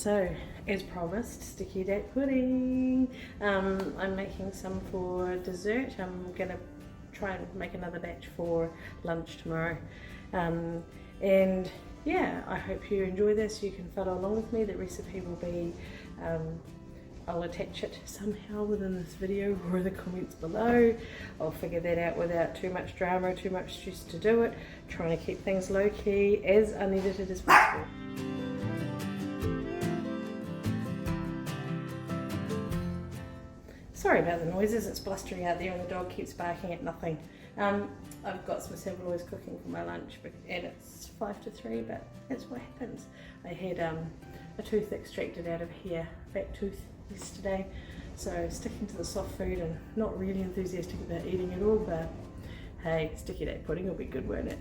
So, as promised, sticky date pudding. I'm making some for dessert. I'm gonna try and make another batch for lunch tomorrow. And yeah, I hope you enjoy this. You can follow along with me. The recipe will be, I'll attach it somehow within this video or in the comments below. I'll figure that out without too much drama, too much stress to do it. Trying to keep things low key, as unedited as possible. Sorry about the noises, it's blustering out there and the dog keeps barking at nothing. I've got some saveloys cooking for my lunch and it's 2 to 3, but that's what happens. I had a tooth extracted out of here, back tooth, yesterday, so sticking to the soft food and not really enthusiastic about eating it all, but hey, sticky date pudding will be good, won't it?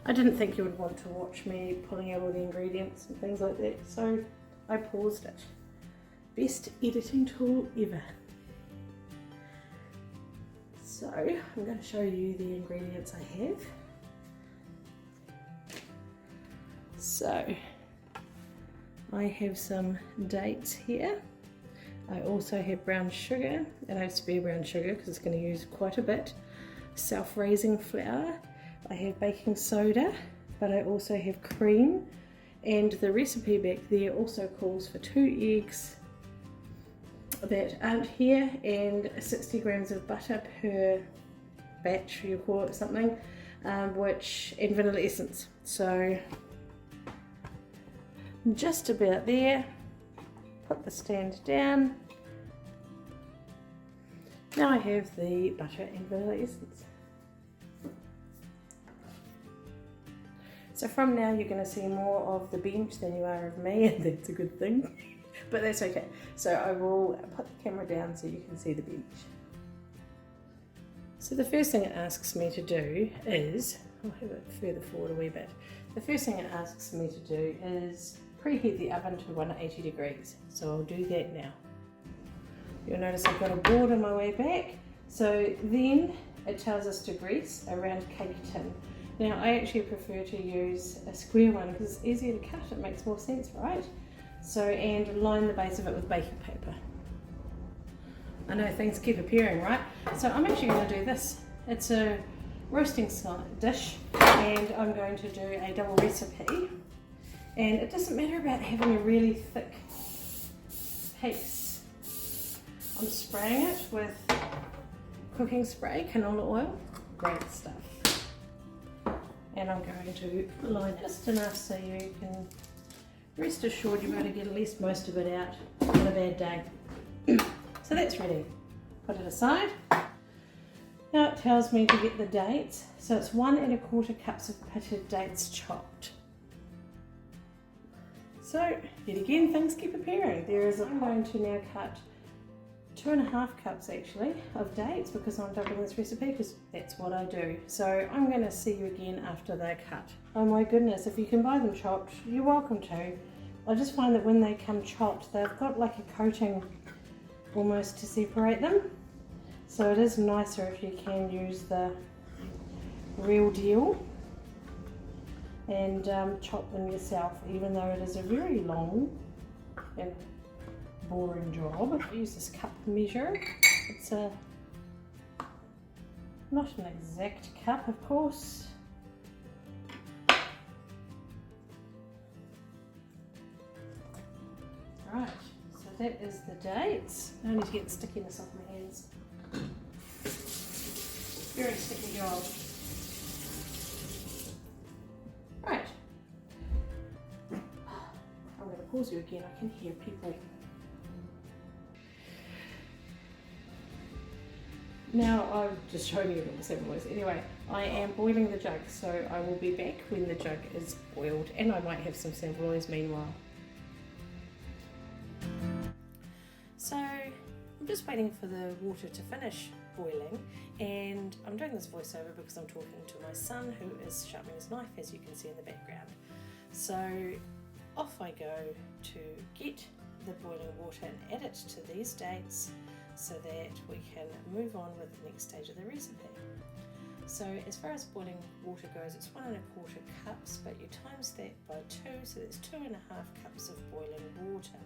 I didn't think you would want to watch me pulling out all the ingredients and things like that, so I paused it. Best editing tool ever. So I'm going to show you the ingredients I have. So I have some dates here. I also have brown sugar, and I have spare brown sugar because it's going to use quite a bit. Self-raising flour. I have baking soda, but I also have cream, and the recipe back there also calls for 2 eggs that aren't here and 60 grams of butter per batch, you call it something, and vanilla essence. So just about there. Put the stand down. Now I have the butter and vanilla essence. So from now you're going to see more of the bench than you are of me, and that's a good thing. But that's okay. So I will put the camera down so you can see the bench. So the first thing it asks me to do is, I'll have it further forward a wee bit. The first thing it asks me to do is preheat the oven to 180 degrees. So I'll do that now. You'll notice I've got a board on my way back. So then it tells us to grease a round cake tin. Now I actually prefer to use a square one because it's easier to cut, it makes more sense, right? So, and line the base of it with baking paper. I know things keep appearing, right? So I'm actually going to do this. It's a roasting dish, and I'm going to do a double recipe. And it doesn't matter about having a really thick paste. I'm spraying it with cooking spray, canola oil, great stuff. And I'm going to line just enough so you can rest assured you're going to get at least most of it out on a bad day. So that's ready. Put it aside. Now it tells me to get the dates. So it's 1 1/4 cups of pitted dates chopped. So yet again, things keep appearing. I'm going to now cut 2 1/2 cups actually of dates because I'm doubling this recipe because that's what I do. So I'm going to see you again after they're cut. Oh my goodness, if you can buy them chopped, you're welcome to. I just find that when they come chopped, they've got like a coating almost to separate them. So it is nicer if you can use the real deal and chop them yourself, even though it is a very long and boring job. I use this cup measure. It's not an exact cup, of course. Right, so that is the dates. I need to get the stickiness off my hands. Very sticky job. Right. I'm going to pause you again. I can hear people. Now I've just shown you the saveloys. Anyway, I am boiling the jug, so I will be back when the jug is boiled, and I might have some saveloys meanwhile. So I'm just waiting for the water to finish boiling, and I'm doing this voiceover because I'm talking to my son who is sharpening his knife, as you can see in the background. So off I go to get the boiling water and add it to these dates so that we can move on with the next stage of the recipe. So as far as boiling water goes, it's 1 1/4 cups, but you times that by 2, so that's 2 1/2 cups of boiling water.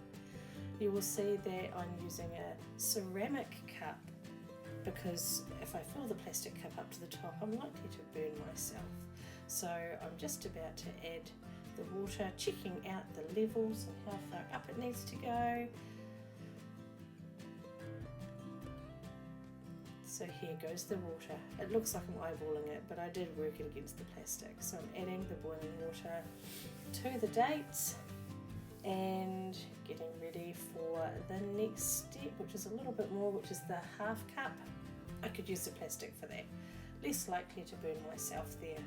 you will see that I'm using a ceramic cup, because if I fill the plastic cup up to the top, I'm likely to burn myself. So I'm just about to add the water, checking out the levels and how far up it needs to go. So here goes the water. It looks like I'm eyeballing it, but I did work it against the plastic. So I'm adding the boiling water to the dates and getting ready for the next step, which is a little bit more, which is the half cup. I could use the plastic for that. Less likely to burn myself there.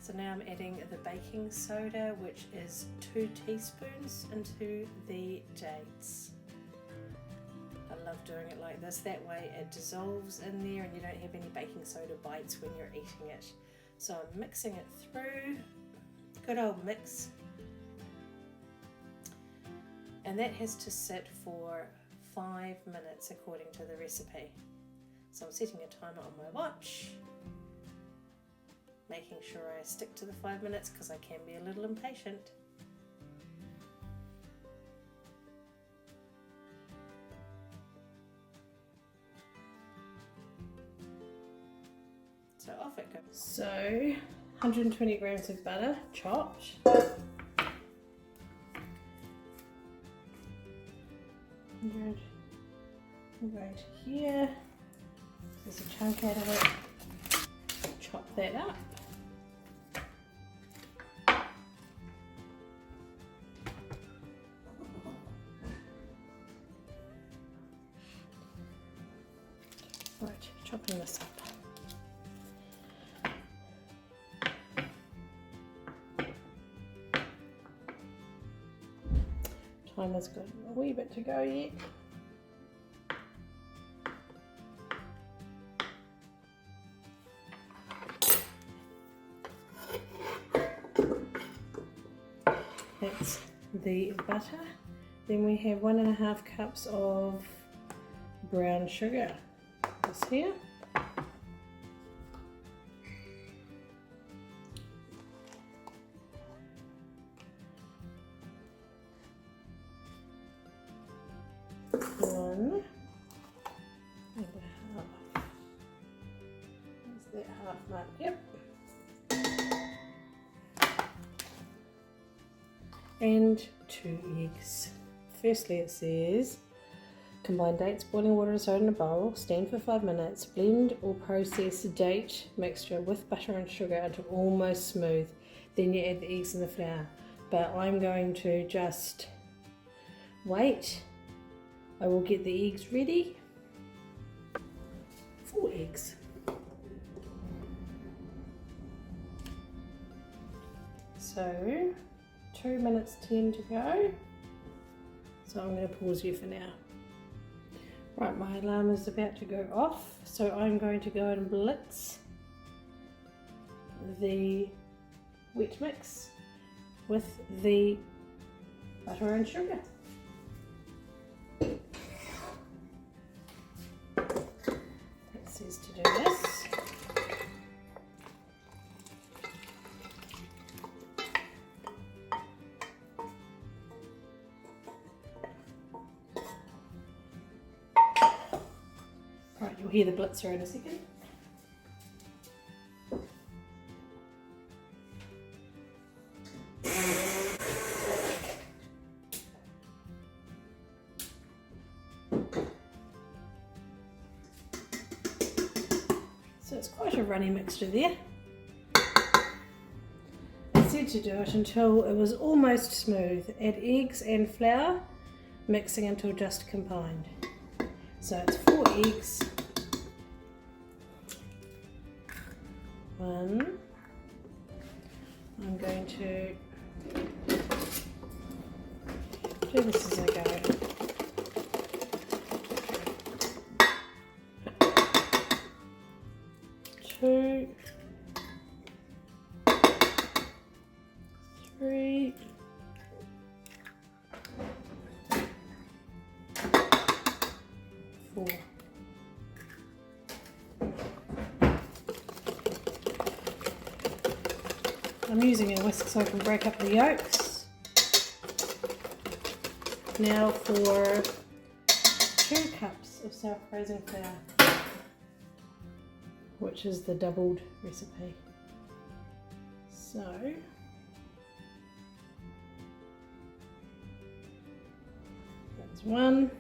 So now I'm adding the baking soda, which is 2 teaspoons into the dates. I love doing it like this, that way it dissolves in there and you don't have any baking soda bites when you're eating it. So I'm mixing it through, good old mix. And that has to sit for 5 minutes according to the recipe. So I'm setting a timer on my watch, making sure I stick to the 5 minutes because I can be a little impatient. So off it goes. So 120 grams of butter chopped. I'm going to here. There's a chunk out of it. Chop that up. Right, chopping this up. Timer's got a wee bit to go yet. That's the butter. Then we have 1.5 cups of brown sugar. This here. One and a half. Is that half mark? Yep. And 2 eggs. Firstly, it says combine dates, boiling water and soda in a bowl, steam for 5 minutes, blend or process date mixture with butter and sugar until almost smooth. Then you add the eggs and the flour. But I'm going to just wait. I will get the eggs ready. 4 eggs. So 2 minutes 10 to go. So I'm going to pause you for now. Right, my alarm is about to go off, so I'm going to go and blitz the wet mix with the butter and sugar. It says to do this. Right, you'll hear the blitzer in a second. So it's quite a runny mixture there. I said to do it until it was almost smooth. Add eggs and flour, mixing until just combined. So it's 4 eggs. 1. I'm going to do this as I go. 2, 3, 4. I'm using a whisk so I can break up the yolks. Now for 2 cups of self-raising flour, which is the doubled recipe. So that's 1.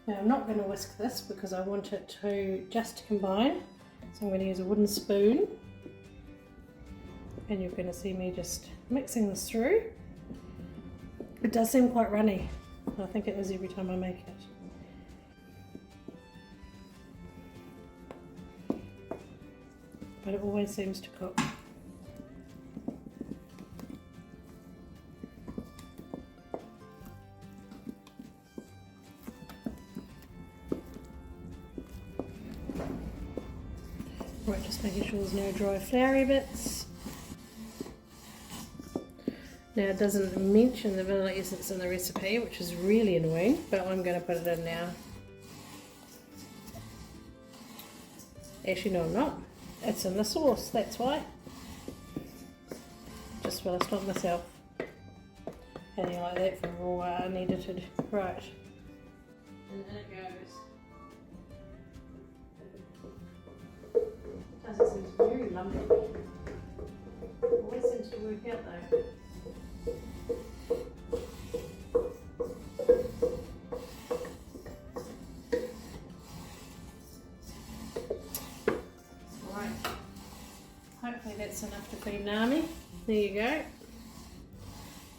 Now I'm not going to whisk this because I want it to just combine, so I'm going to use a wooden spoon, and you're going to see me just mixing this through. It does seem quite runny, I think it is every time I make it, but it always seems to cook. Right, just making sure there's no dry floury bits. Now it doesn't mention the vanilla essence in the recipe, which is really annoying, but I'm going to put it in now. Actually no, I'm not. It's in the sauce, that's why. Just while I stop myself. Anything like that for raw unedited. Right. And in it goes. It seems very lumpy. Always seems to work out though. Right. Hopefully that's enough to feed Nami. There you go.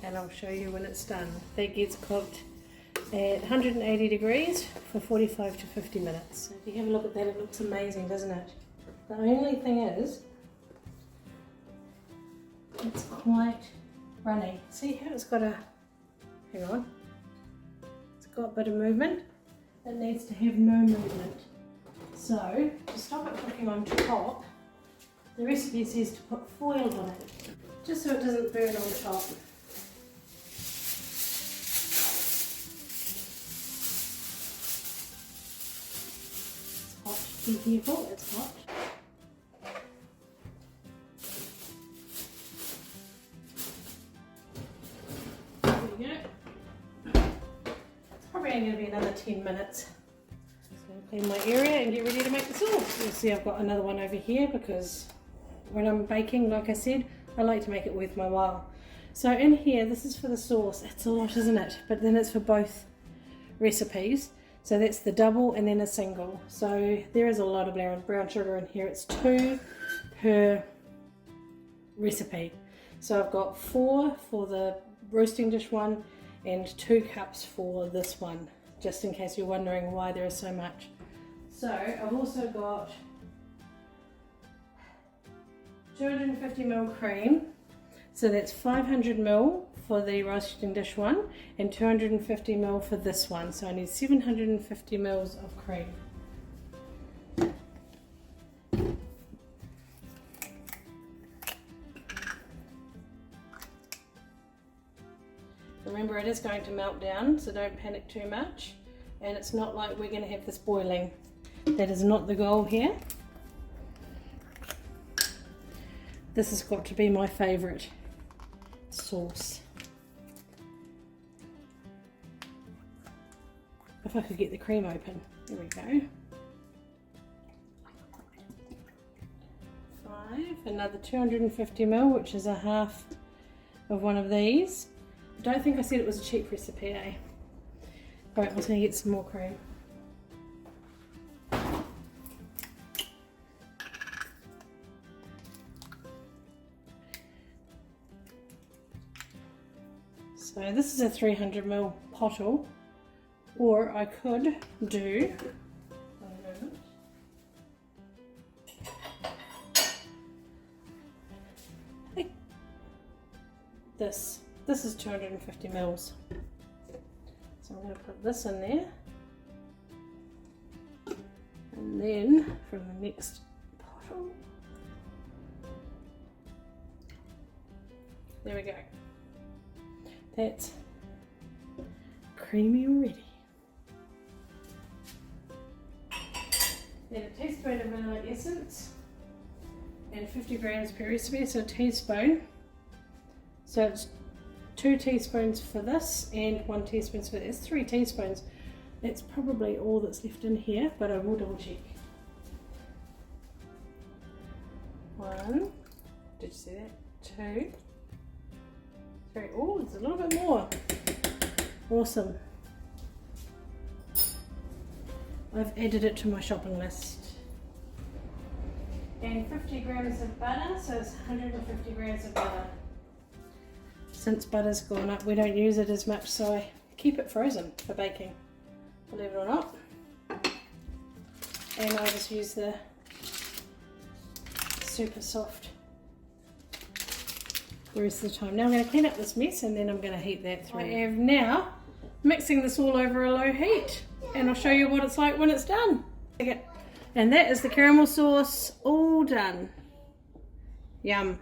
And I'll show you when it's done. That gets cooked at 180 degrees for 45 to 50 minutes. If you have a look at that, it looks amazing, doesn't it? The only thing is, it's quite runny. See how it's got a, hang on, it's got a bit of movement. It needs to have no movement. So, to stop it cooking on top, the recipe says to put foil on it, just so it doesn't burn on top. It's hot, be careful, it's hot. Going to be another 10 minutes. So I'll clean my area and get ready to make the sauce. You'll see I've got another one over here because when I'm baking, like I said, I like to make it worth my while. So in here, this is for the sauce. It's a lot, isn't it? But then it's for both recipes. So that's the double and then a single. So there is a lot of brown sugar in here. It's 2 per recipe. So I've got 4 for the roasting dish one and 2 cups for this one, just in case you're wondering why there is so much. So I've also got 250 ml cream, so that's 500 ml for the roasting dish one and 250 ml for this one, so I need 750 ml of cream. Remember, it is going to melt down, so don't panic too much. And it's not like we're going to have this boiling. That is not the goal here. This has got to be my favourite sauce. If I could get the cream open. There we go. 5, another 250 ml, which is a half of one of these. I don't think I said it was a cheap recipe, eh? Alright, I'm just going to get some more cream. So this is a 300 ml bottle, or I could do, this. This is 250 mils. So I'm going to put this in there. And then from the next bottle, There we go. That's creamy already. Then a teaspoon of vanilla essence and 50 grams per recipe, so a teaspoon. So it's 2 teaspoons for this and 1 teaspoon for this. 3 teaspoons. That's probably all that's left in here, but I will double check. 1, did you see that? 2, 3, oh, it's a little bit more. Awesome. I've added it to my shopping list. And 50 grams of butter, so it's 150 grams of butter. Since butter's gone up, we don't use it as much, so I keep it frozen for baking, believe it or not. And I just use the super soft the rest of the time. Now I'm going to clean up this mess and then I'm going to heat that through. I am now mixing this all over a low heat and I'll show you what it's like when it's done. Okay. And that is the caramel sauce all done. Yum.